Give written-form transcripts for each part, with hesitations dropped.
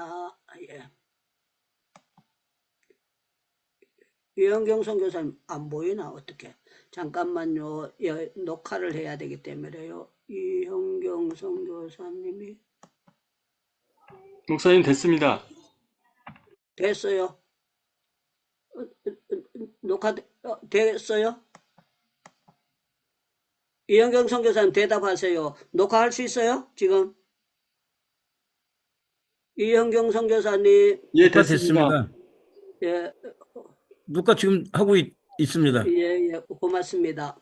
하나, 예. 유영경 선교사님 안 보이나 어떻게? 잠깐만요. 예, 녹화를 해야 되기 때문에요. 유영경 선교사님이 목사님 됐습니다. 됐어요. 녹화 됐어요? 이영경 선교사님 대답하세요. 녹화할 수 있어요? 지금? 이영경 선교사님. 예, 녹화 됐습니다. 됐습니다. 예, 녹화 지금 하고 있습니다. 예, 고맙습니다.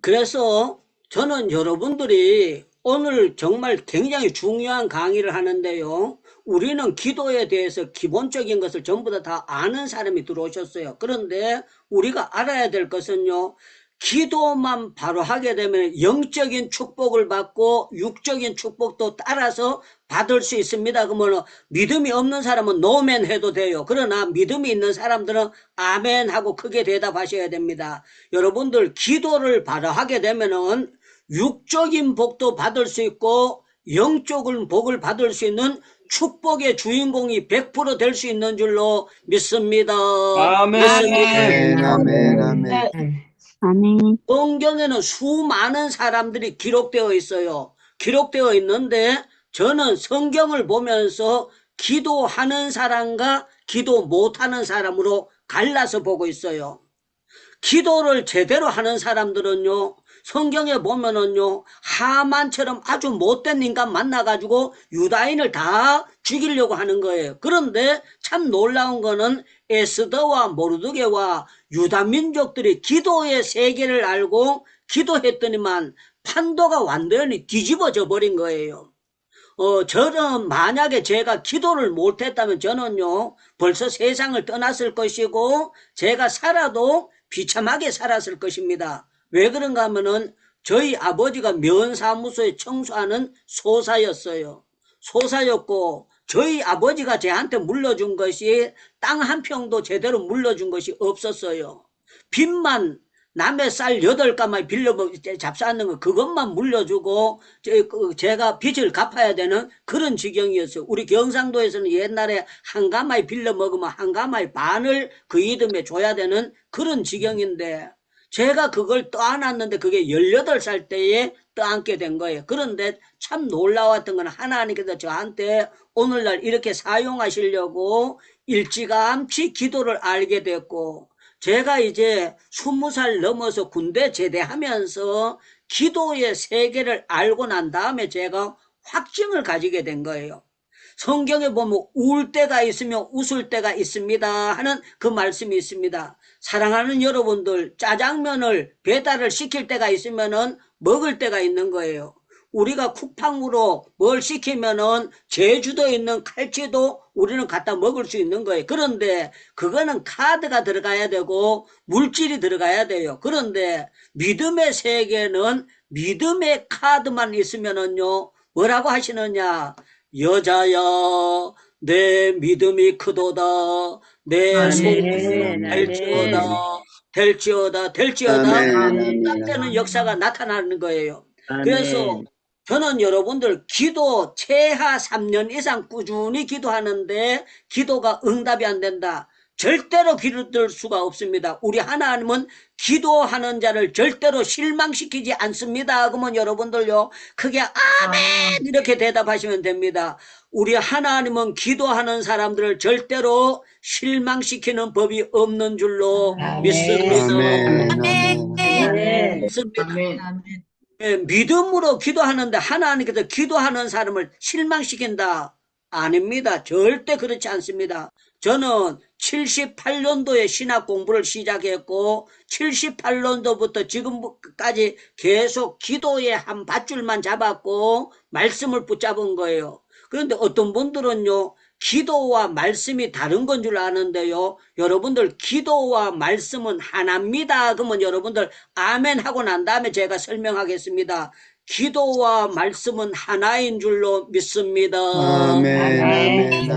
그래서 저는 여러분들이 오늘 정말 굉장히 중요한 강의를 하는데요. 우리는 기도에 대해서 기본적인 것을 전부 다 아는 사람이 들어오셨어요. 그런데 우리가 알아야 될 것은요. 기도만 바로 하게 되면 영적인 축복을 받고 육적인 축복도 따라서 받을 수 있습니다. 그러면 믿음이 없는 사람은 노멘 해도 돼요. 그러나 믿음이 있는 사람들은 아멘 하고 크게 대답하셔야 됩니다. 여러분들 기도를 바로 하게 되면은 육적인 복도 받을 수 있고 영적인 복을 받을 수 있는 축복의 주인공이 100% 될 수 있는 줄로 믿습니다. 아멘. 믿습니다. 아멘, 아멘. 아멘. 성경에는 수많은 사람들이 기록되어 있어요. 기록되어 있는데 저는 성경을 보면서 기도하는 사람과 기도 못하는 사람으로 갈라서 보고 있어요. 기도를 제대로 하는 사람들은요, 성경에 보면은요, 하만처럼 아주 못된 인간 만나가지고 유다인을 다 죽이려고 하는 거예요. 그런데 참 놀라운 거는 에스더와 모르드게와 유다 민족들이 기도의 세계를 알고 기도했더니만 판도가 완전히 뒤집어져 버린 거예요. 저는 만약에 제가 기도를 못했다면 저는요, 벌써 세상을 떠났을 것이고, 제가 살아도 비참하게 살았을 것입니다. 왜 그런가 하면은, 저희 아버지가 면사무소에 청소하는 소사였어요. 소사였고, 저희 아버지가 저한테 물려준 것이 땅 한 평도 제대로 물려준 것이 없었어요. 빚만 남의 쌀 8가마에 빌려 잡사는 거 그것만 물려주고 제가 빚을 갚아야 되는 그런 지경이었어요. 우리 경상도에서는 옛날에 한 가마에 빌려 먹으면 한 가마의 반을 그 이듬해 줘야 되는 그런 지경인데 제가 그걸 떠안았는데 그게 18살 때에 떠안게 된 거예요. 그런데 참 놀라웠던 건 하나님께서 저한테 오늘날 이렇게 사용하시려고 일찌감치 기도를 알게 됐고 제가 이제 20살 넘어서 군대 제대하면서 기도의 세계를 알고 난 다음에 제가 확증을 가지게 된 거예요. 성경에 보면 울 때가 있으며 웃을 때가 있습니다 하는 그 말씀이 있습니다. 사랑하는 여러분들, 짜장면을 배달을 시킬 때가 있으면은 먹을 때가 있는 거예요. 우리가 쿠팡으로 뭘 시키면은 제주도에 있는 칼치도 우리는 갖다 먹을 수 있는 거예요. 그런데 그거는 카드가 들어가야 되고 물질이 들어가야 돼요. 그런데 믿음의 세계는 믿음의 카드만 있으면은요, 뭐라고 하시느냐? 여자야, 내 믿음이 크도다. 내 소원이 될지어다. 딱 되는 역사가 나타나는 거예요. 그래서 저는 여러분들 기도 최하 3년 이상 꾸준히 기도하는데 기도가 응답이 안 된다. 절대로 기도될 수가 없습니다. 우리 하나님은 기도하는 자를 절대로 실망시키지 않습니다. 그러면 여러분들요, 크게 아멘 이렇게 대답하시면 됩니다. 우리 하나님은 기도하는 사람들을 절대로 실망시키는 법이 없는 줄로 믿습니다. 믿습니다. 믿음으로 기도하는데 하나님께서 기도하는 사람을 실망시킨다? 아닙니다. 절대 그렇지 않습니다. 저는 78년도에 신학 공부를 시작했고 78년도부터 지금까지 계속 기도의 한 밧줄만 잡았고 말씀을 붙잡은 거예요. 그런데 어떤 분들은요, 기도와 말씀이 다른 건 줄 아는데요, 여러분들 기도와 말씀은 하나입니다. 그러면 여러분들 아멘 하고 난 다음에 제가 설명하겠습니다. 기도와 말씀은 하나인 줄로 믿습니다. 아멘.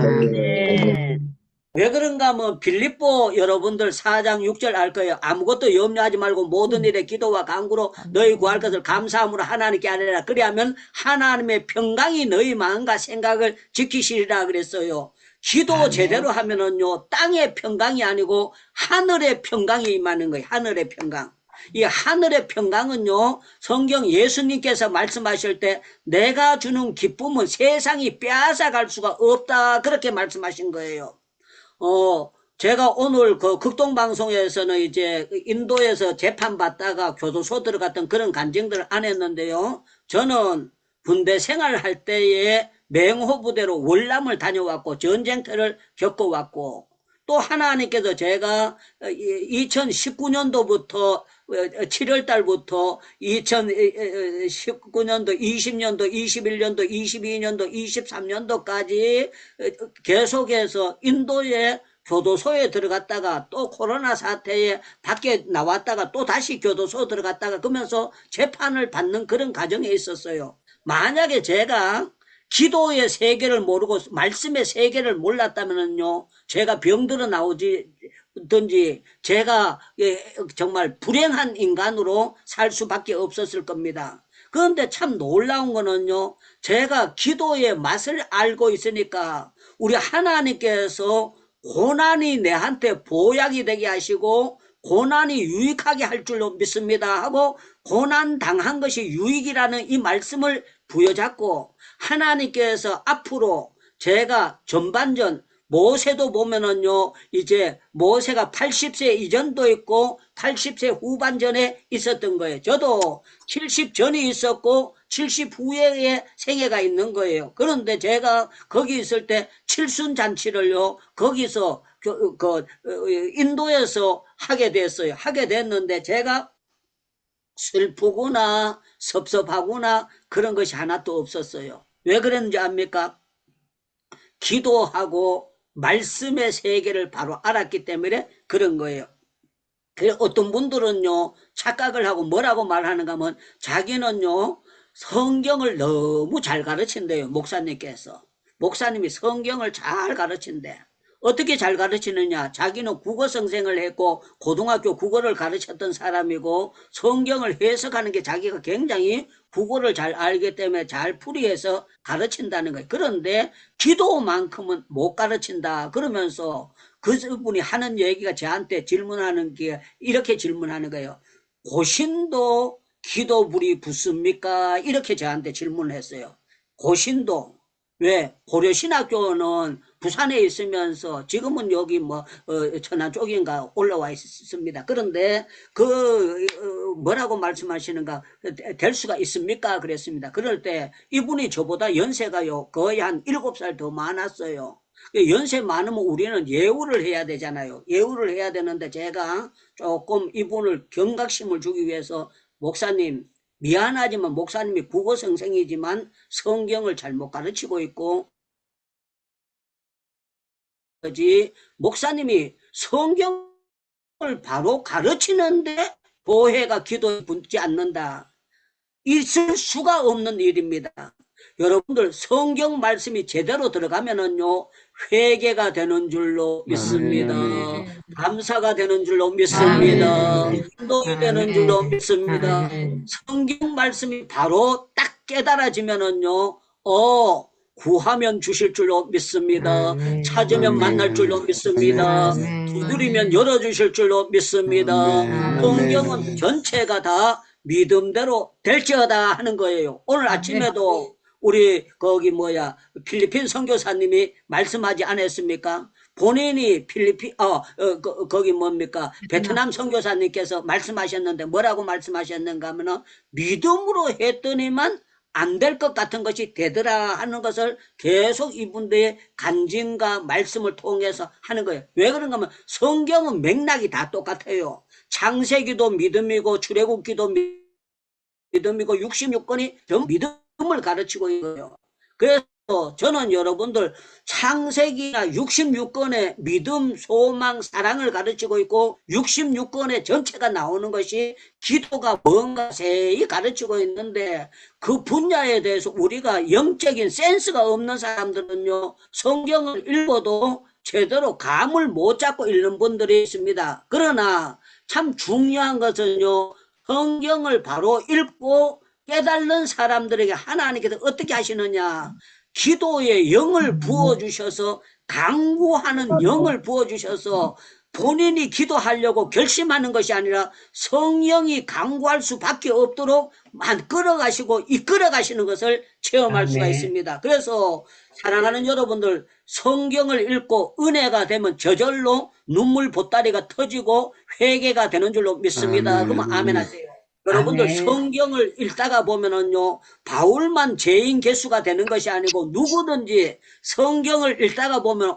왜 그런가 하면 빌립보 여러분들 4장 6절 알 거예요. 아무것도 염려하지 말고 모든 일에 기도와 간구로 너희 구할 것을 감사함으로 하나님께 아뢰라. 그리하면 하나님의 평강이 너희 마음과 생각을 지키시리라 그랬어요. 기도 제대로 하면은요, 땅의 평강이 아니고 하늘의 평강이 임하는 거예요. 하늘의 평강. 이 하늘의 평강은요, 성경 예수님께서 말씀하실 때 내가 주는 기쁨은 세상이 빼앗아갈 수가 없다, 그렇게 말씀하신 거예요. 제가 오늘 그 극동방송에서는 이제 인도에서 재판받다가 교도소 들어갔던 그런 간증들을 안 했는데요. 저는 군대 생활할 때에 맹호부대로 월남을 다녀왔고 전쟁터를 겪어왔고, 또 하나님께서 제가 2019년도부터 7월 달부터 2019년도, 20년도, 21년도, 22년도, 23년도까지 계속해서 인도의 교도소에 들어갔다가 또 코로나 사태에 밖에 나왔다가 또 다시 교도소 들어갔다가 그러면서 재판을 받는 그런 과정에 있었어요. 만약에 제가 기도의 세계를 모르고 말씀의 세계를 몰랐다면요, 제가 병들어 나오든지 제가 정말 불행한 인간으로 살 수밖에 없었을 겁니다. 그런데 참 놀라운 거는요, 제가 기도의 맛을 알고 있으니까 우리 하나님께서 고난이 내한테 보약이 되게 하시고 고난이 유익하게 할 줄로 믿습니다 하고, 고난 당한 것이 유익이라는 이 말씀을 부여잡고, 하나님께서 앞으로 제가 전반전 모세도 보면은요, 이제 모세가 80세 이전도 있고 80세 후반전에 있었던 거예요. 저도 70 전이 있었고 70 후에 생애가 있는 거예요. 그런데 제가 거기 있을 때 칠순잔치를요, 거기서 인도에서 하게 됐어요. 하게 됐는데 제가 슬프구나 섭섭하구나 그런 것이 하나도 없었어요. 왜 그랬는지 압니까? 기도하고 말씀의 세계를 바로 알았기 때문에 그런 거예요. 어떤 분들은요, 착각을 하고 뭐라고 말하는가 하면 자기는요, 성경을 너무 잘 가르친대요. 목사님께서. 목사님이 성경을 잘 가르친대. 어떻게 잘 가르치느냐? 자기는 국어 선생을 했고 고등학교 국어를 가르쳤던 사람이고 성경을 해석하는 게 자기가 굉장히 국어를 잘 알기 때문에 잘 풀이해서 가르친다는 거예요. 그런데 기도만큼은 못 가르친다 그러면서 그분이 하는 얘기가 저한테 질문하는 게 이렇게 질문하는 거예요. 고신도 기도불이 붙습니까? 이렇게 저한테 질문을 했어요. 고신도. 왜? 고려신학교는 부산에 있으면서 지금은 여기 천안 쪽인가 올라와 있습니다. 그런데 뭐라고 말씀하시는가, 될 수가 있습니까? 그랬습니다. 그럴 때 이분이 저보다 연세가요 거의 한 7살 더 많았어요. 연세 많으면 우리는 예우를 해야 되잖아요. 예우를 해야 되는데 제가 조금 이분을 경각심을 주기 위해서, 목사님 미안하지만 목사님이 국어 선생이지만 성경을 잘못 가르치고 있고, 목사님이 성경을 바로 가르치는데 교회가 기도에 붙지 않는다. 있을 수가 없는 일입니다. 여러분들 성경 말씀이 제대로 들어가면은요, 회개가 되는 줄로 믿습니다. 감사가 되는 줄로 믿습니다. 인도이 되는 줄로 믿습니다. 성경 말씀이 바로 딱 깨달아지면은요, 구하면 주실 줄로 믿습니다. 찾으면 만날 줄로 믿습니다. 두드리면 열어주실 줄로 믿습니다. 성경은 전체가 다 믿음대로 될지어다 하는 거예요. 오늘 아침에도 우리 필리핀 선교사님이 말씀하지 않았습니까? 본인이 베트남 선교사님께서 말씀하셨는데 뭐라고 말씀하셨는가 하면은, 믿음으로 했더니만 안 될 것 같은 것이 되더라 하는 것을 계속 이분들의 간증과 말씀을 통해서 하는 거예요. 왜 그런가 하면 성경은 맥락이 다 똑같아요. 창세기도 믿음이고 출애굽기도 믿음이고 66권이 전 믿음을 가르치고 있어요. 그래서 저는 여러분들 창세기나 66권의 믿음, 소망, 사랑을 가르치고 있고 66권의 전체가 나오는 것이 기도가 뭔가 세히 가르치고 있는데, 그 분야에 대해서 우리가 영적인 센스가 없는 사람들은요, 성경을 읽어도 제대로 감을 못 잡고 읽는 분들이 있습니다. 그러나 참 중요한 것은요, 성경을 바로 읽고 깨달는 사람들에게 하나님께서 어떻게 하시느냐, 기도의 영을 부어주셔서, 강구하는 영을 부어주셔서 본인이 기도하려고 결심하는 것이 아니라 성령이 강구할 수밖에 없도록 끌어가시고 이끌어 가시는 것을 체험할 수가 있습니다. 그래서 사랑하는 여러분들, 성경을 읽고 은혜가 되면 저절로 눈물 보따리가 터지고 회개가 되는 줄로 믿습니다. 그러면 아멘 하세요. 여러분들, 성경을 읽다가 보면은요, 바울만 죄인 개수가 되는 것이 아니고 누구든지 성경을 읽다가 보면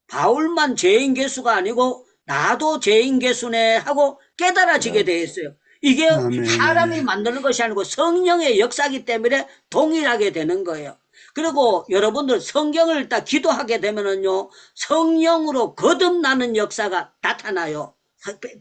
바울만 죄인 개수가 아니고 나도 죄인 개수네 하고 깨달아지게 되어 있어요. 이게 사람이 만드는 것이 아니고 성령의 역사이기 때문에 동일하게 되는 거예요. 그리고 여러분들, 성경을 읽다 기도하게 되면은요, 성령으로 거듭나는 역사가 나타나요.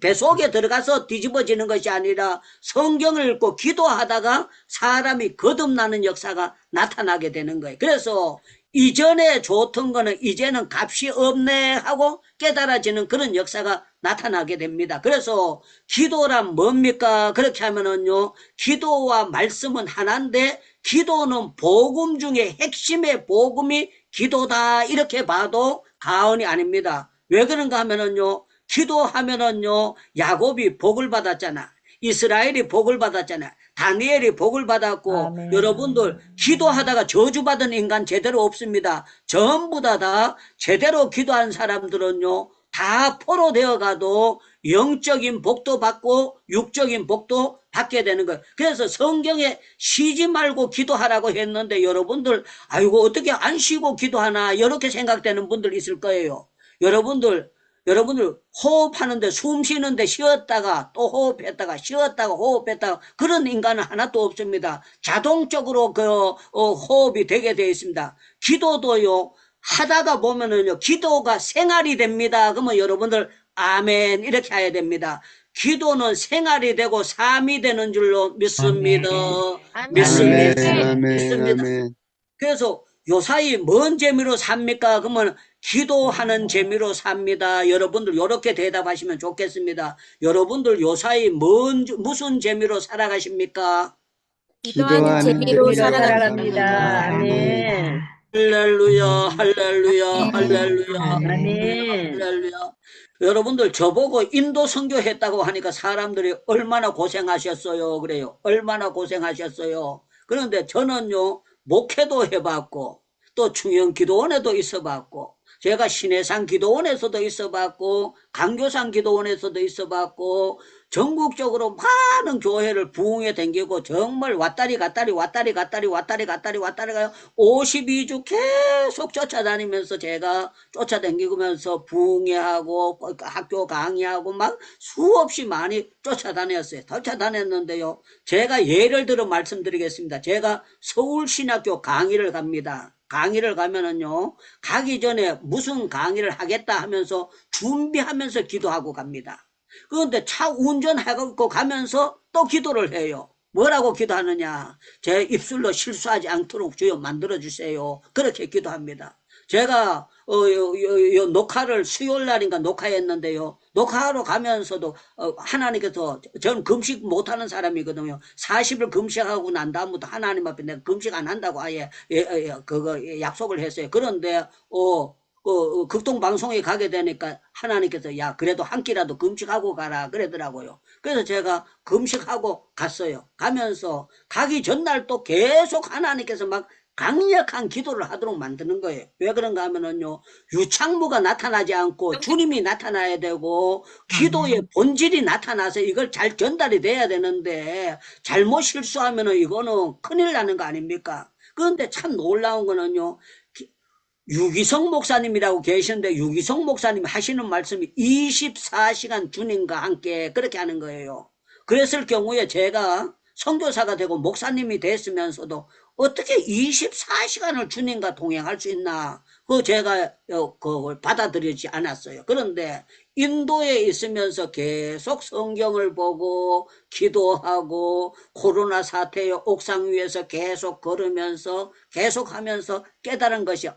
배 속에 들어가서 뒤집어지는 것이 아니라 성경을 읽고 기도하다가 사람이 거듭나는 역사가 나타나게 되는 거예요. 그래서 이전에 좋던 거는 이제는 값이 없네 하고 깨달아지는 그런 역사가 나타나게 됩니다. 그래서 기도란 뭡니까? 그렇게 하면은요, 기도와 말씀은 하나인데 기도는 복음 중에 핵심의 복음이 기도다, 이렇게 봐도 과언이 아닙니다. 왜 그런가 하면은요, 기도하면은요, 야곱이 복을 받았잖아. 이스라엘이 복을 받았잖아. 다니엘이 복을 받았고, 여러분들 기도하다가 저주받은 인간 제대로 없습니다. 전부 다 제대로 기도한 사람들은요, 다 포로되어 가도 영적인 복도 받고 육적인 복도 받게 되는 거예요. 그래서 성경에 쉬지 말고 기도하라고 했는데, 여러분들 아이고 어떻게 안 쉬고 기도하나 이렇게 생각되는 분들 있을 거예요. 여러분들 호흡하는데, 숨 쉬는데 쉬었다가 또 호흡했다가 쉬었다가 호흡했다가 그런 인간은 하나도 없습니다. 자동적으로 호흡이 되게 되어 있습니다. 기도도요, 하다가 보면은요, 기도가 생활이 됩니다. 그러면 여러분들 아멘 이렇게 해야 됩니다. 기도는 생활이 되고 삶이 되는 줄로 믿습니다. 믿습니다. 믿습니다. 그래서 요사이 뭔 재미로 삽니까? 그러면 기도하는 재미로 삽니다. 여러분들 이렇게 대답하시면 좋겠습니다. 여러분들 요사이 무슨 재미로 살아가십니까? 기도하는 재미로 살아갑니다. 아멘. 할렐루야, 할렐루야, 할렐루야, 아멘. 할렐루야. 여러분들 저보고 인도 선교했다고 하니까 사람들이 얼마나 고생하셨어요. 그래요. 얼마나 고생하셨어요. 그런데 저는요, 목회도 해봤고 또 중형 기도원에도 있어봤고, 제가 신해산 기도원에서도 있어봤고 강교산 기도원에서도 있어봤고, 전국적으로 많은 교회를 부흥에 댕기고 정말 왔다리 갔다리 52주 계속 쫓아다니면서 제가 쫓아다니면서 부흥회 하고 학교 강의하고 막 수없이 많이 쫓아다녔는데요. 제가 예를 들어 말씀드리겠습니다. 제가 서울신학교 강의를 갑니다. 강의를 가면은요, 가기 전에 무슨 강의를 하겠다 하면서 준비하면서 기도하고 갑니다. 그런데 차 운전하고 가면서 또 기도를 해요. 뭐라고 기도하느냐? 제 입술로 실수하지 않도록 주여 만들어주세요. 그렇게 기도합니다. 제가 녹화를 수요일 날인가 녹화했는데요. 녹화하러 가면서도 하나님께서, 저는 금식 못하는 사람이거든요. 40일 금식하고 난 다음부터 하나님 앞에 내가 금식 안 한다고 아예 약속을 했어요. 그런데 극동방송에 가게 되니까 하나님께서 야 그래도 한 끼라도 금식하고 가라 그러더라고요. 그래서 제가 금식하고 갔어요. 가면서 가기 전날 또 계속 하나님께서 막 강력한 기도를 하도록 만드는 거예요. 왜 그런가 하면은요, 유창무가 나타나지 않고 주님이 나타나야 되고 기도의 본질이 나타나서 이걸 잘 전달이 돼야 되는데 잘못 실수하면은 이거는 큰일 나는 거 아닙니까? 그런데 참 놀라운 거는요, 유기성 목사님이라고 계시는데 유기성 목사님이 하시는 말씀이 24시간 주님과 함께 그렇게 하는 거예요. 그랬을 경우에 제가 선교사가 되고 목사님이 됐으면서도 어떻게 24시간을 주님과 동행할 수 있나? 제가 그걸 받아들이지 않았어요. 그런데 인도에 있으면서 계속 성경을 보고 기도하고 코로나 사태의 옥상 위에서 계속 걸으면서 계속 하면서 깨달은 것이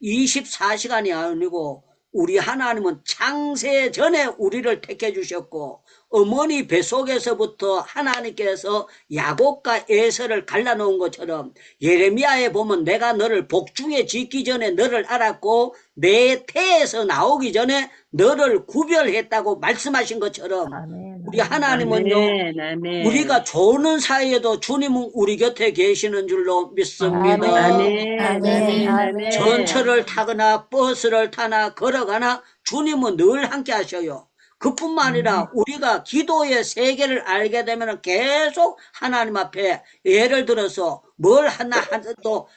24시간이 아니고 우리 하나님은 창세 전에 우리를 택해 주셨고 어머니 뱃속에서부터 하나님께서 야곱과 에서를 갈라놓은 것처럼 예레미야에 보면 내가 너를 복중에 짓기 전에 너를 알았고 내 태에서 나오기 전에 너를 구별했다고 말씀하신 것처럼 우리 하나님은요 아멘, 아멘. 우리가 조는 사이에도 주님은 우리 곁에 계시는 줄로 믿습니다. 아멘, 아멘, 아멘. 전철을 타거나 버스를 타나 걸어가나 주님은 늘 함께 하셔요. 그뿐만 아니라 우리가 기도의 세계를 알게 되면 계속 하나님 앞에 예를 들어서 뭘 하나 또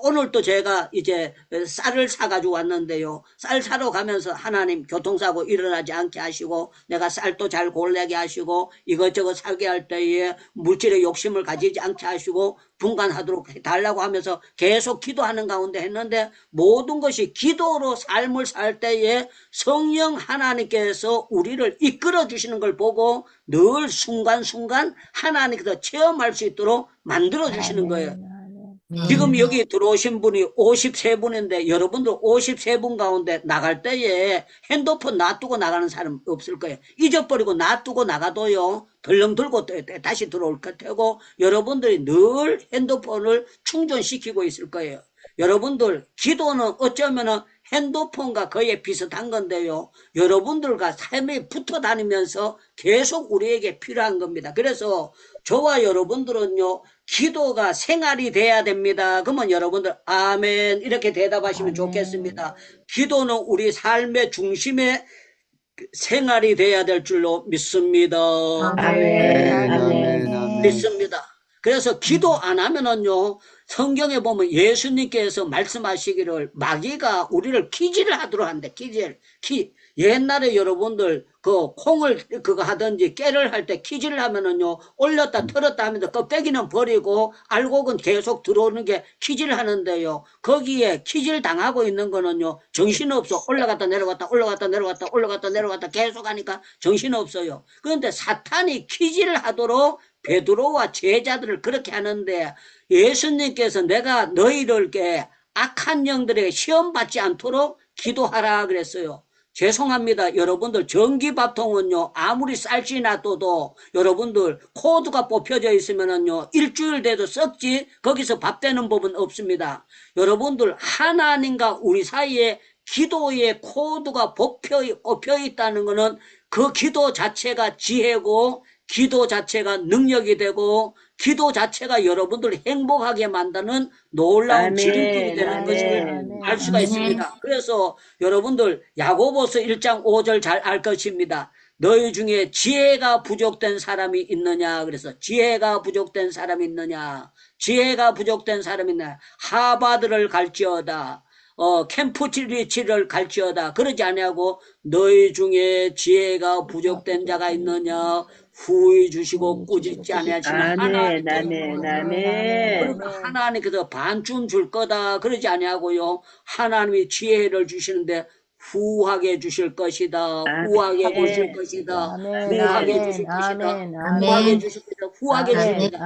오늘 또 제가 이제 쌀을 사가지고 왔는데요. 쌀 사러 가면서 하나님 교통사고 일어나지 않게 하시고 내가 쌀도 잘 골라게 하시고 이것저것 사게 할 때에 물질의 욕심을 가지지 않게 하시고 분간하도록 해달라고 하면서 계속 기도하는 가운데 했는데 모든 것이 기도로 삶을 살 때에 성령 하나님께서 우리를 이끌어 주시는 걸 보고 늘 순간순간 하나님께서 체험할 수 있도록 만들어 주시는 거예요. 지금 여기 들어오신 분이 53분인데 여러분들 53분 가운데 나갈 때에 핸드폰 놔두고 나가는 사람 없을 거예요. 잊어버리고 놔두고 나가도요. 덜렁 들고 다시 들어올 테고 여러분들이 늘 핸드폰을 충전시키고 있을 거예요. 여러분들 기도는 어쩌면은 핸드폰과 거의 비슷한 건데요. 여러분들과 삶이 붙어 다니면서 계속 우리에게 필요한 겁니다. 그래서 저와 여러분들은요. 기도가 생활이 돼야 됩니다. 그러면 여러분들 아멘 이렇게 대답하시면 좋겠습니다. 기도는 우리 삶의 중심에 생활이 돼야 될 줄로 믿습니다. 아멘, 아멘. 믿습니다. 그래서 기도 안 하면은요, 성경에 보면 예수님께서 말씀하시기를 마귀가 우리를 키질을 하도록 한대, 옛날에 여러분들 그 콩을 그거 하든지 깨를 할 때 키질을 하면은요, 올렸다 털었다 하면서 껍데기는 버리고 알곡은 계속 들어오는 게 키질을 하는데요. 거기에 키질 당하고 있는 거는요, 정신없어. 올라갔다 내려갔다 올라갔다 내려갔다 올라갔다 내려갔다 계속 하니까 정신없어요. 그런데 사탄이 키질을 하도록 베드로와 제자들을 그렇게 하는데 예수님께서 내가 너희들께 악한 영들에게 시험받지 않도록 기도하라 그랬어요. 죄송합니다. 여러분들 전기밥통은요 아무리 쌀지 놔둬도 여러분들 코드가 뽑혀져 있으면은요 일주일 돼도 썩지 거기서 밥 되는 법은 없습니다. 여러분들 하나님과 우리 사이에 기도의 코드가 뽑혀 있다는 것은 그 기도 자체가 지혜고 기도 자체가 능력이 되고 기도 자체가 여러분들을 행복하게 만드는 놀라운 아멘, 지름길이 되는 것을 알 수가 있습니다. 그래서 여러분들 야고보서 1장 5절 잘 알 것입니다. 너희 중에 지혜가 부족된 사람이 있느냐 그래서 지혜가 부족된 사람이 있느냐 지혜가 부족된 사람이 있느냐 하바드를 갈지어다 캠프리치를 갈지어다 그러지 아니하고 너희 중에 지혜가 부족된 자가 있느냐 후히 주시고 꾸짖지 아니하시는 아멘, 아멘, 아멘. 그러니까 하나님께서 반쯤 줄 거다 그러지 아니하고요 하나님이 지혜를 주시는데 후하게 주실 것이다 후하게 주실 것이다 후하게 주실 것이다 후하게 주실 것이다 후하게 주실 것이다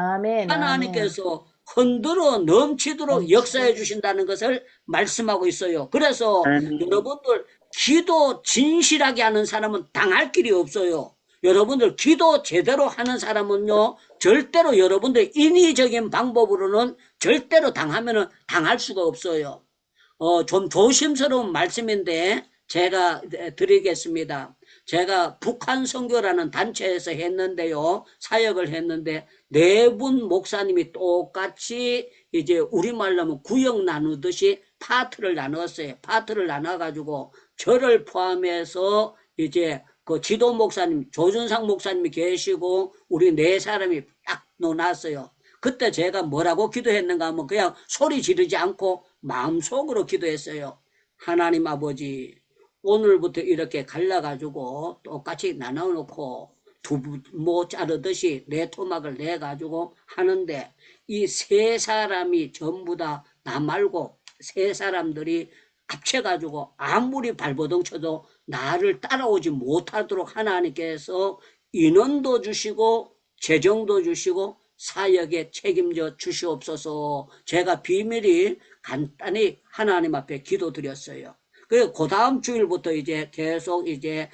하나님께서 흔들어 넘치도록 역사해 주신다는 것을 말씀하고 있어요. 그래서 여러분들 기도 진실하게 하는 사람은 당할 길이 없어요. 여러분들 기도 제대로 하는 사람은요 절대로 여러분들 인위적인 방법으로는 절대로 당하면은 당할 수가 없어요. 좀 조심스러운 말씀인데 제가 드리겠습니다. 제가 북한 선교라는 단체에서 했는데요. 사역을 했는데 네 분 목사님이 똑같이 이제 우리말로 하면 구역 나누듯이 파트를 나눴어요. 파트를 나눠가지고 저를 포함해서 이제 그 지도 목사님, 조준상 목사님이 계시고 우리 네 사람이 딱 놓았어요. 그때 제가 뭐라고 기도했는가 하면 그냥 소리 지르지 않고 마음속으로 기도했어요. 하나님 아버지 오늘부터 이렇게 갈라가지고 똑같이 나눠놓고 두부 자르듯이 내 토막을 내가지고 하는데 이 세 사람이 전부 다 나 말고 세 사람들이 합쳐가지고 아무리 발버둥 쳐도 나를 따라오지 못하도록 하나님께서 인원도 주시고 재정도 주시고 사역에 책임져 주시옵소서. 제가 비밀이 간단히 하나님 앞에 기도드렸어요. 그 다음 주일부터 이제 계속 이제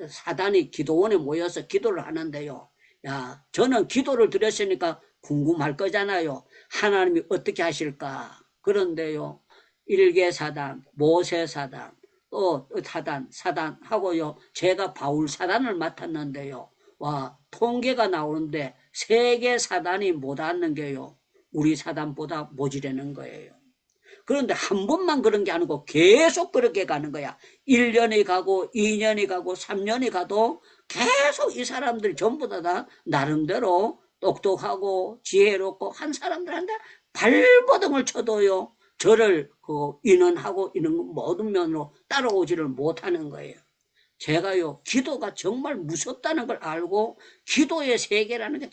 사단이 기도원에 모여서 기도를 하는데요. 야, 저는 기도를 드렸으니까 궁금할 거잖아요. 하나님이 어떻게 하실까? 그런데요, 일개사단, 모세사단, 또 사단 하고요, 제가 바울사단을 맡았는데요. 와, 통계가 나오는데 3개 사단이 못 왔는 게요, 우리 사단보다 모자라는 거예요. 그런데 한 번만 그런 게 아니고 계속 그렇게 가는 거야. 1년이 가고 2년이 가고 3년이 가도 계속 이 사람들이 전부 다 나름대로 똑똑하고 지혜롭고 한 사람들한테 발버둥을 쳐도요, 저를 인원하고 이런 모든 면으로 따라오지를 못하는 거예요. 제가요, 기도가 정말 무섭다는 걸 알고 기도의 세계라는 게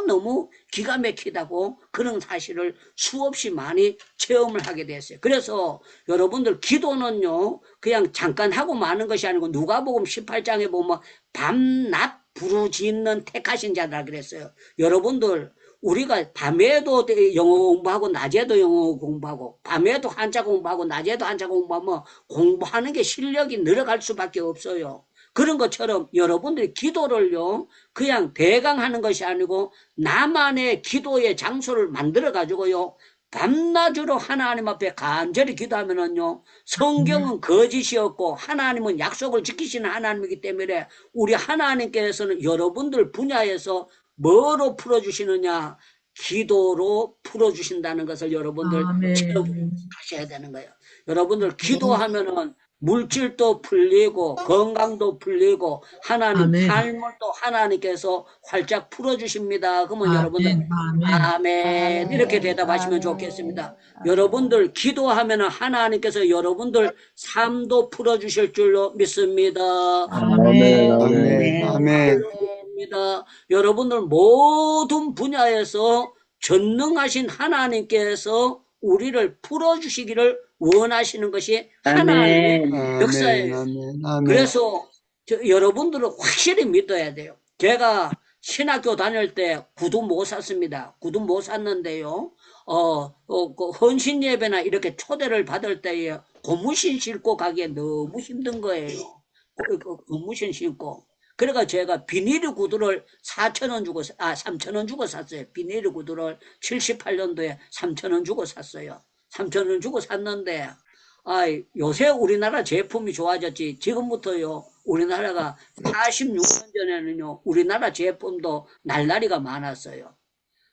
너무 기가 막히다고 그런 사실을 수없이 많이 체험을 하게 됐어요. 그래서 여러분들 기도는요, 그냥 잠깐 하고 마는 것이 아니고 누가복음 18장에 보면 밤낮 부르짖는 택하신 자다 그랬어요. 여러분들, 우리가 밤에도 영어 공부하고 낮에도 영어 공부하고 밤에도 한자 공부하고 낮에도 한자 공부하면 공부하는 게 실력이 늘어갈 수밖에 없어요. 그런 것처럼 여러분들이 기도를요, 그냥 대강 하는 것이 아니고 나만의 기도의 장소를 만들어 가지고요, 밤낮으로 하나님 앞에 간절히 기도하면은요, 성경은 거짓이 없고 하나님은 약속을 지키시는 하나님이기 때문에 우리 하나님께서는 여러분들 분야에서 뭐로 풀어주시느냐? 기도로 풀어주신다는 것을 여러분들 체험하셔야 되는 거예요. 여러분들 기도하면은 물질도 풀리고 건강도 풀리고 하나님 삶을도 하나님께서 활짝 풀어주십니다. 그러면 여러분들 아멘 이렇게 대답하시면 좋겠습니다. 여러분들 기도하면 하나님께서 여러분들 삶도 풀어주실 줄로 믿습니다. 아멘. 아멘. 아멘. 여러분들 모든 분야에서 전능하신 하나님께서 우리를 풀어주시기를 원하시는 것이 하나님의 아멘. 역사예요. 그래서 여러분들은 확실히 믿어야 돼요. 제가 신학교 다닐 때 구두 못 샀습니다. 구두 못 샀는데요. 그 헌신 예배나 이렇게 초대를 받을 때에 고무신 신고 가기에 너무 힘든 거예요. 고무신 신고. 그래가 제가 비닐 구두를 4,000원 주고, 3,000원 주고 샀어요. 비닐 구두를 78년도에 3,000원 주고 샀어요. 3,000원 주고 샀는데, 요새 우리나라 제품이 좋아졌지. 지금부터요, 우리나라가 46년 전에는요, 우리나라 제품도 날라리가 많았어요.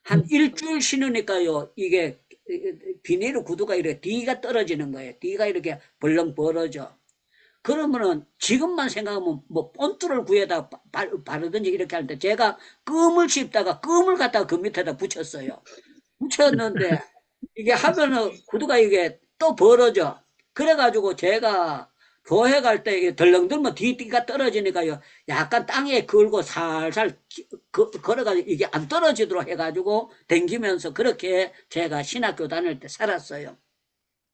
한 일주일 신으니까요, 이게 비닐 구두가 이렇게 뒤가 떨어지는 거예요. 뒤가 이렇게 벌렁 벌어져. 그러면은 지금만 생각하면 뭐 본드를 구해다 바르든지 이렇게 하는데 제가 껌을 씹다가 껌을 갖다가 그 밑에다 붙였어요. 붙였는데 이게 하면은 구두가 이게 또 벌어져. 그래가지고 제가 교회 갈 때 이게 덜렁들면 뒤가 떨어지니까요. 약간 땅에 걸고 살살 걸어가지고 이게 안 떨어지도록 해가지고 댕기면서 그렇게 제가 신학교 다닐 때 살았어요.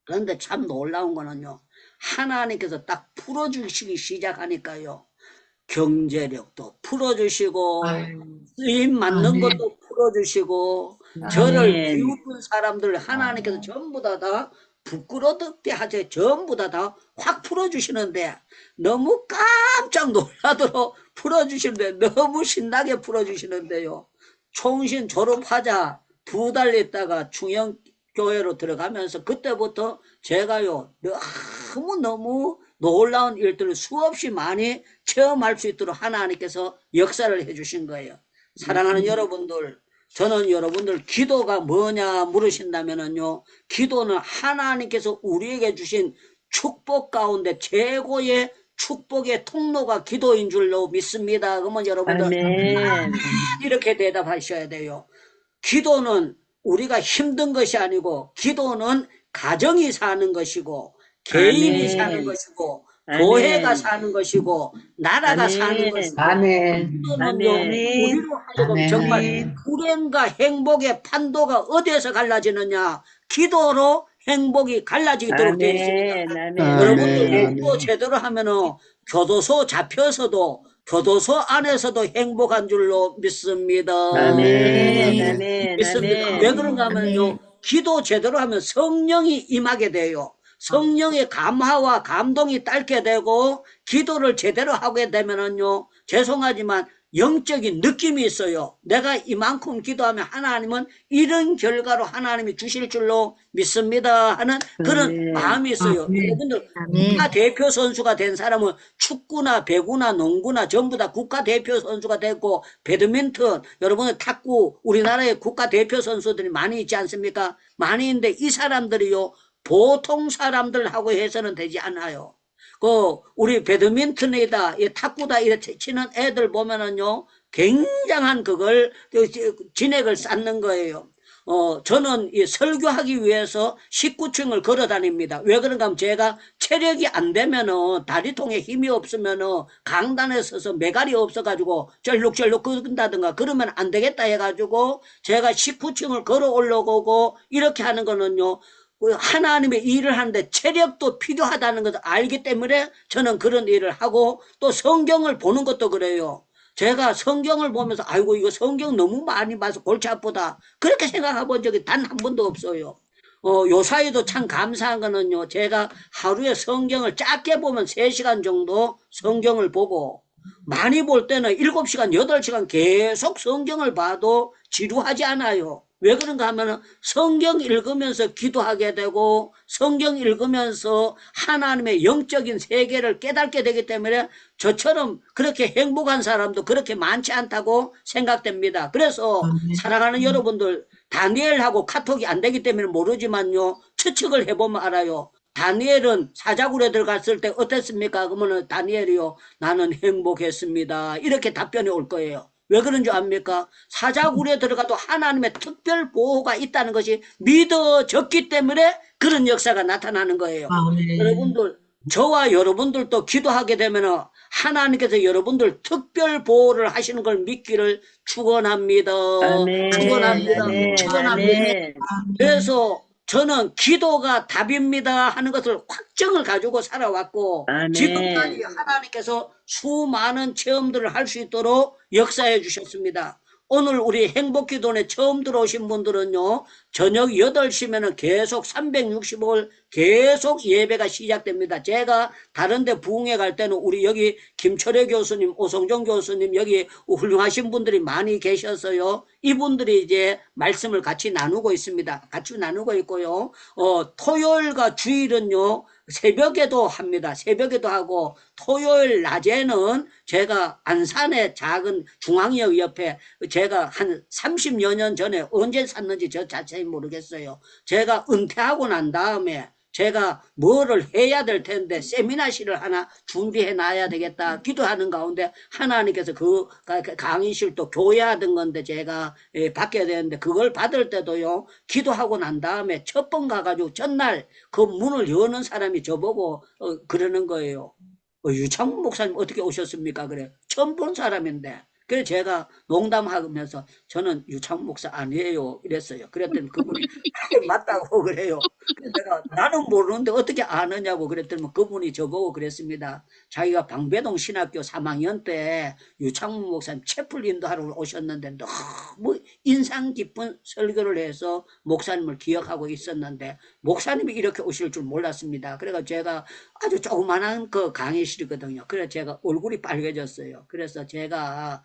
그런데 참 놀라운 거는요. 하나님께서 딱 풀어주시기 시작하니까요. 경제력도 풀어주시고 쓰임 맞는 것도 풀어주시고 저를 비웃은 사람들 하나님께서 전부 다 부끄럽게 하지 전부 다 확 풀어주시는데 너무 깜짝 놀라도록 풀어주시는데 너무 신나게 풀어주시는데요. 총신 졸업하자 2달 있다가 중형교회로 들어가면서 그때부터 제가요 너무너무 놀라운 일들을 수없이 많이 체험할 수 있도록 하나님께서 역사를 해주신 거예요. 사랑하는 여러분들, 저는 여러분들 기도가 뭐냐 물으신다면요, 기도는 하나님께서 우리에게 주신 축복 가운데 최고의 축복의 통로가 기도인 줄로 믿습니다. 그러면 여러분들 아멘. 이렇게 대답하셔야 돼요. 기도는 우리가 힘든 것이 아니고 기도는 가정이 사는 것이고 개인이 사는 것이고 교회가 사는 것이고 나라가 사는 것이고 기도는요 우리로 하여금 정말 불행과 행복의 판도가 어디에서 갈라지느냐, 기도로 행복이 갈라지도록 되어 있습니다. 여러분들 공부 제대로 하면은 교도소 잡혀서도 교도소 안에서도 행복한 줄로 믿습니다. 아멘. 아멘. 믿습니다. 아멘. 왜 그런가 하면요, 기도 제대로 하면 성령이 임하게 돼요. 성령의 감화와 감동이 딸게 되고, 기도를 제대로 하게 되면은요, 죄송하지만 영적인 느낌이 있어요. 내가 이만큼 기도하면 하나님은 이런 결과로 하나님이 주실 줄로 믿습니다 하는 그런 아멘. 마음이 있어요. 여러분들 아멘. 국가대표 선수가 된 사람은 축구나 배구나 농구나 전부 다 국가대표 선수가 됐고, 배드민턴, 여러분들 탁구, 우리나라에 국가대표 선수들이 많이 있지 않습니까? 많이 있는데 이 사람들이요, 보통 사람들하고 해서는 되지 않아요. 우리 배드민턴이다, 탁구다, 이렇게 치는 애들 보면은요, 굉장한 그걸, 진액을 쌓는 거예요. 저는 이 설교하기 위해서 19층을 걸어 다닙니다. 왜 그런가 하면 제가 체력이 안 되면은, 다리통에 힘이 없으면은, 강단에 서서 메갈이 없어가지고, 쩔룩쩔룩 걷는다든가, 그러면 안 되겠다 해가지고, 제가 19층을 걸어 올라오고, 이렇게 하는 거는요, 하나님의 일을 하는데 체력도 필요하다는 것을 알기 때문에 저는 그런 일을 하고, 또 성경을 보는 것도 그래요. 제가 성경을 보면서 아이고 이거 성경 너무 많이 봐서 골치 아프다 그렇게 생각해 본 적이 단 한 번도 없어요. 요사이도 참 감사한 거는요, 제가 하루에 성경을 짧게 보면 3시간 정도 성경을 보고, 많이 볼 때는 7시간, 8시간 계속 성경을 봐도 지루하지 않아요. 왜 그런가 하면은 성경 읽으면서 기도하게 되고, 성경 읽으면서 하나님의 영적인 세계를 깨닫게 되기 때문에 저처럼 그렇게 행복한 사람도 그렇게 많지 않다고 생각됩니다. 그래서 사랑하는 여러분들, 다니엘하고 카톡이 안 되기 때문에 모르지만요, 추측을 해보면 알아요. 다니엘은 사자굴에 들어갔을 때 어땠습니까? 그러면 다니엘이요, 나는 행복했습니다, 이렇게 답변이 올 거예요. 왜 그런 줄 압니까? 사자굴에 들어가도 하나님의 특별 보호가 있다는 것이 믿어졌기 때문에 그런 역사가 나타나는 거예요. 여러분들, 저와 여러분들도 기도하게 되면 하나님께서 여러분들 특별 보호를 하시는 걸 믿기를 축원합니다. 아멘. 축원합니다. 아멘. 축원합니다. 아멘. 그래서 저는 기도가 답입니다 하는 것을 확정을 가지고 살아왔고, 아멘. 지금까지 하나님께서 수많은 체험들을 할 수 있도록 역사해 주셨습니다. 오늘 우리 행복기도원에 처음 들어오신 분들은요, 저녁 8시면은 계속 365일 계속 예배가 시작됩니다. 제가 다른데 부흥회 갈 때는 우리 여기 김철회 교수님, 오성종 교수님, 여기 훌륭하신 분들이 많이 계셔서요, 이분들이 이제 말씀을 같이 나누고 있습니다. 같이 나누고 있고요. 토요일과 주일은요, 새벽에도 합니다. 새벽에도 하고, 토요일 낮에는 제가 안산의 작은 중앙역 옆에, 제가 한 30여 년 전에 언제 샀는지 저 자세히 모르겠어요. 제가 은퇴하고 난 다음에 제가 뭐를 해야 될 텐데 세미나실을 하나 준비해 놔야 되겠다 기도하는 가운데, 하나님께서 그 강의실도 교회 하던 건데 제가 받게 되는데, 그걸 받을 때도요, 기도하고 난 다음에 첫 번 가가지고 전날 그 문을 여는 사람이 저보고 그러는 거예요. 유창문 목사님 어떻게 오셨습니까? 그래. 처음 본 사람인데. 그래서 제가 농담하면서 저는 유창문 목사 아니에요 이랬어요. 그랬더니 그분이 맞다고 그래요. 그래서 내가 나는 모르는데 어떻게 아느냐고 그랬더니 그분이 저보고 그랬습니다. 자기가 방배동 신학교 3학년 때 유창문 목사님 채플 인도하러 오셨는데 너무 인상 깊은 설교를 해서 목사님을 기억하고 있었는데, 목사님이 이렇게 오실 줄 몰랐습니다. 그래서 제가 아주 조그만한 그 강의실이거든요. 그래서 제가 얼굴이 빨개졌어요. 그래서 제가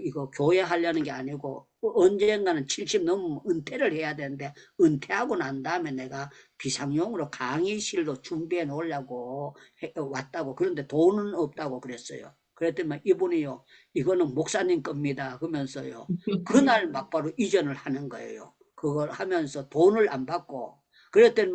이거 교회 하려는 게 아니고 언젠가는 70 넘으면 은퇴를 해야 되는데, 은퇴하고 난 다음에 내가 비상용으로 강의실로 준비해 놓으려고 왔다고. 그런데 돈은 없다고 그랬어요. 그랬더니 이분이요, 이거는 목사님 겁니다 그러면서요, 그날 막바로 이전을 하는 거예요. 그걸 하면서 돈을 안 받고. 그랬더니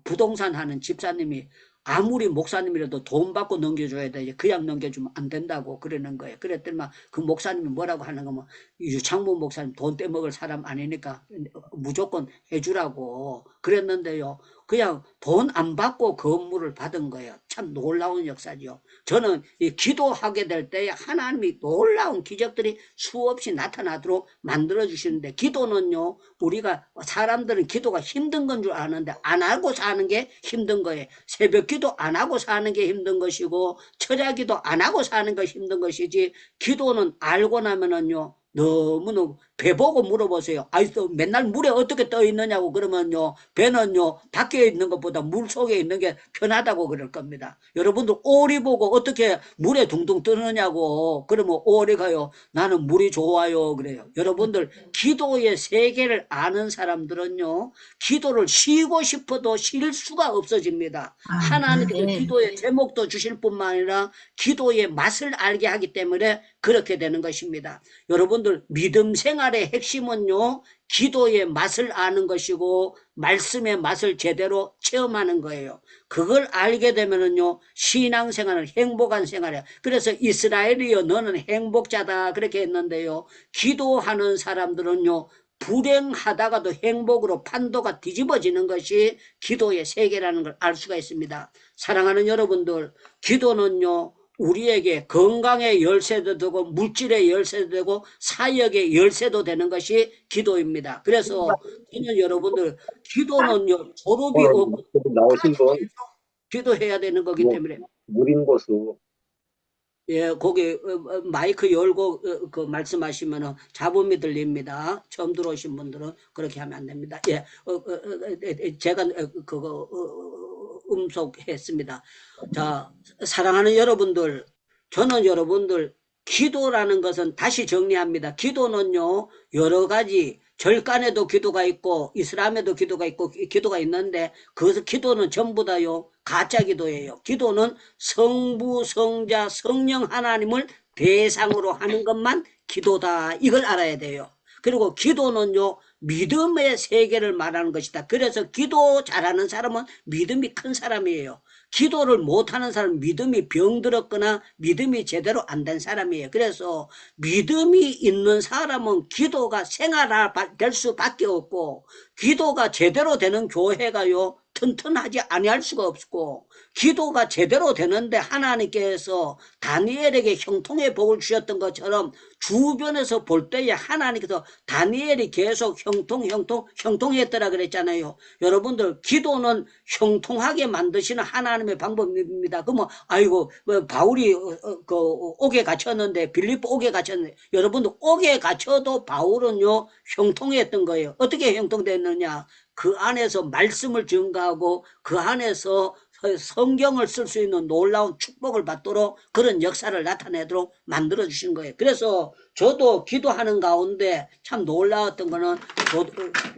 부동산 하는 집사님이 아무리 목사님이라도 돈 받고 넘겨줘야 돼, 그냥 넘겨주면 안 된다고 그러는 거예요. 그랬더니 그 목사님이 뭐라고 하는 거면, 유창문 목사님 돈 떼먹을 사람 아니니까 무조건 해주라고 그랬는데요, 그냥 돈 안 받고 건물을 받은 거예요. 참 놀라운 역사죠. 저는 이 기도하게 될 때에 하나님이 놀라운 기적들이 수없이 나타나도록 만들어 주시는데, 기도는요, 우리가 사람들은 기도가 힘든 건 줄 아는데 안 하고 사는 게 힘든 거예요. 새벽 기도 안 하고 사는 게 힘든 것이고, 철야 기도 안 하고 사는 거 힘든 것이지, 기도는 알고 나면은요 너무너무, 배 보고 물어보세요. 아이도 맨날 물에 어떻게 떠 있느냐고 그러면요, 배는요 밖에 있는 것보다 물 속에 있는 게 편하다고 그럴 겁니다. 여러분들 오리 보고 어떻게 물에 둥둥 뜨느냐고 그러면 오리가요, 나는 물이 좋아요 그래요. 여러분들 기도의 세계를 아는 사람들은요, 기도를 쉬고 싶어도 쉴 수가 없어집니다. 하나님께서 기도의 제목도 주실 뿐만 아니라 기도의 맛을 알게 하기 때문에 그렇게 되는 것입니다. 여러분들 믿음 생활의 핵심은요, 기도의 맛을 아는 것이고 말씀의 맛을 제대로 체험하는 거예요. 그걸 알게 되면은요, 신앙생활은 행복한 생활이야. 그래서 이스라엘이여 너는 행복자다 그렇게 했는데요, 기도하는 사람들은요 불행하다가도 행복으로 판도가 뒤집어지는 것이 기도의 세계라는 걸 알 수가 있습니다. 사랑하는 여러분들, 기도는요 우리에게 건강의 열쇠도 되고 물질의 열쇠도 되고 사역의 열쇠도 되는 것이 기도입니다. 그래서 저는 여러분들, 기도는요 졸업이 없고 나오신 분 기도해야 되는 거기 때문에, 무림 고수 예, 거기 마이크 열고 그 말씀하시면 잡음이 들립니다. 처음 들어오신 분들은 그렇게 하면 안 됩니다. 예, 제가 그거 음속했습니다. 자, 사랑하는 여러분들, 저는 여러분들 기도라는 것은 다시 정리합니다. 기도는요 여러 가지, 절간에도 기도가 있고 이슬람에도 기도가 있고 기도가 있는데, 그 기도는 전부 다요 가짜 기도예요. 기도는 성부, 성자, 성령 하나님을 대상으로 하는 것만 기도다, 이걸 알아야 돼요. 그리고 기도는요 믿음의 세계를 말하는 것이다. 그래서 기도 잘하는 사람은 믿음이 큰 사람이에요. 기도를 못하는 사람은 믿음이 병들었거나 믿음이 제대로 안 된 사람이에요. 그래서 믿음이 있는 사람은 기도가 생활화될 수밖에 없고, 기도가 제대로 되는 교회가요 튼튼하지 아니할 수가 없고, 기도가 제대로 되는데 하나님께서 다니엘에게 형통의 복을 주셨던 것처럼 주변에서 볼 때에 하나님께서 다니엘이 계속 형통했더라 그랬잖아요. 여러분들, 기도는 형통하게 만드시는 하나님의 방법입니다. 그러면 아이고 뭐 바울이 그 옥에 갇혔는데, 빌립보 옥에 갇혔는데, 여러분들 옥에 갇혀도 바울은요 형통했던 거예요. 어떻게 형통됐느냐? 그 안에서 말씀을 증가하고 그 안에서 성경을 쓸 수 있는 놀라운 축복을 받도록 그런 역사를 나타내도록 만들어 주신 거예요. 그래서 저도 기도하는 가운데 참 놀라웠던 거는,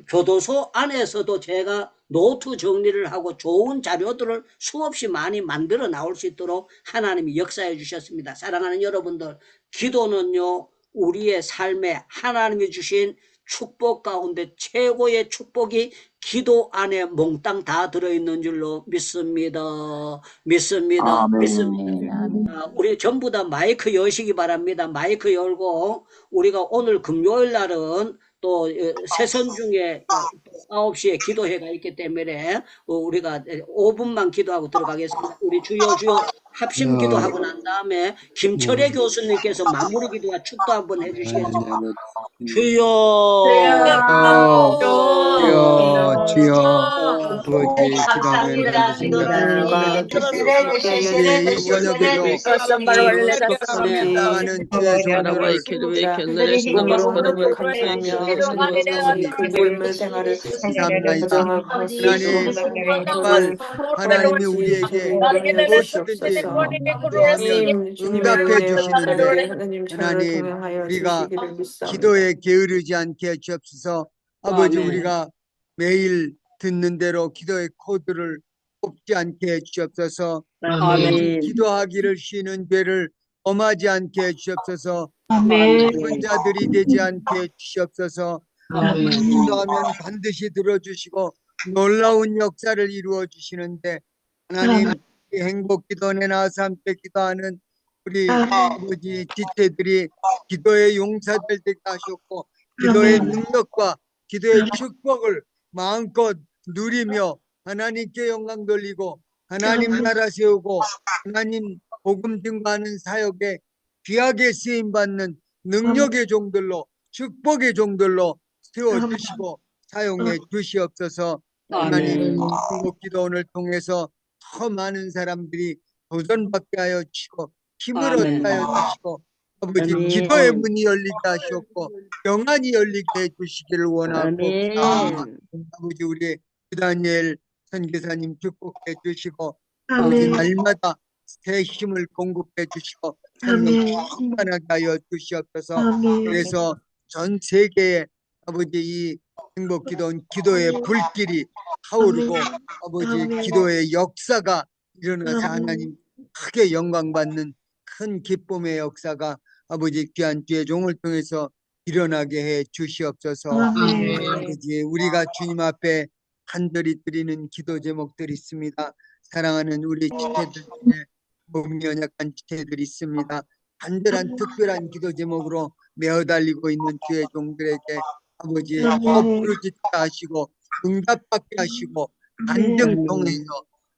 교도소 안에서도 제가 노트 정리를 하고 좋은 자료들을 수없이 많이 만들어 나올 수 있도록 하나님이 역사해 주셨습니다. 사랑하는 여러분들, 기도는요 우리의 삶에 하나님이 주신 축복 가운데 최고의 축복이 기도 안에 몽땅 다 들어있는 줄로 믿습니다. 믿습니다. 우리 전부 다 마이크 여시기 바랍니다. 마이크 열고, 우리가 오늘 금요일 날은 또 세선 중에 9시에 기도회가 있기 때문에 우리가 5분만 기도하고 들어가겠습니다. 우리 주여 합심 기도하고 난 다음에 김철애 교수님께서 마무리 기도와 축도 한번 해주시겠습니다. 주여 주여 아버지 기도하는 저녁에도 당하는 주의 종들을 하나님을 감사하며 그 삶의 생활을 감사합니다. 하나님, 정말 하나님이 우리에게 무엇이든지 기도하면 응답해 주시는데, 하나님 우리가 기도에 게으르지 않게 주옵소서. 아버지, 우리가 매일 듣는 대로 기도의 코드를 뽑지 않게 해주옵소서. 아멘. 기도하기를 쉬는 죄를 범하지 않게 해주옵소서. 혼자들이 되지 않게 해주옵소서. 기도하면 반드시 들어주시고 놀라운 역사를 이루어 주시는데, 하나님 행복기도원에 나와서 함께 기도하는 우리 아버지 지체들이 기도의 용사들 되게 하셨고, 기도의 능력과 기도의 축복을 마음껏 누리며 하나님께 영광 돌리고 하나님 나라 세우고 하나님 복음 증거하는 사역에 귀하게 쓰임받는 능력의 종들로 축복의 종들로 세워주시고 사용해 주시옵소서. 하나님 행복 기도원을 통해서 더 많은 사람들이 도전받게 하여 주시고 힘을 아멘. 얻게 하여 주시고 아버지 아멘. 기도의 문이 열리게 하시옵고 영안이 열리게 해주시기를 원하옵고 아멘. 아버지 우리 유다니엘 선교사님 축복해 주시고 아버지 날마다 새 힘을 공급해 주시고 성령 충만하게 하여 주시옵소서. 그래서 전 세계에 아버지 이 행복기도원 기도의 불길이 타오르고 아버지 기도의 역사가 일어나서 하나님 크게 영광받는 큰 기쁨의 역사가 아버지 귀한 주의 종을 통해서 일어나게 해 주시옵소서. 아버지 우리가 주님 앞에 간절히 드리는 기도 제목들이 있습니다. 사랑하는 우리 지체들 중에 몸이 연약한 지체들이 있습니다. 간절한 특별한 기도 제목으로 메어달리고 있는 주의 종들에게 아버지 더 부르짖게 하시고 응답받게 하시고 간증 통해서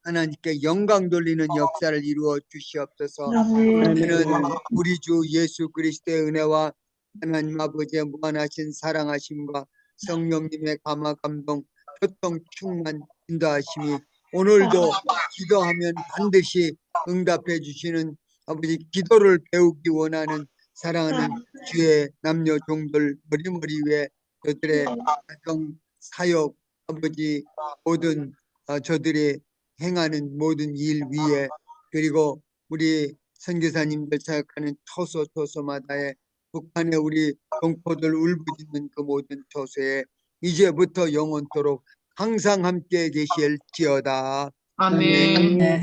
하나님께 영광 돌리는 역사를 이루어 주시옵소서. 우리는 우리 주 예수 그리스도의 은혜와 하나님 아버지의 무한하신 사랑하심과 성령님의 감화 감동 교통 충만 인도하심이 오늘도 기도하면 반드시 응답해 주시는 아버지 기도를 배우기 원하는 사랑하는 주의 남녀 종들 머리머리 위에 저들의 가정 사역 아버지 모든 저들이 행하는 모든 일 위에 그리고 우리 선교사님들 사역하는 처소마다에 북한의 우리 동포들 울부짖는 그 모든 처소에 이제부터 영원토록 항상 함께 계실지어다. 아멘. 네.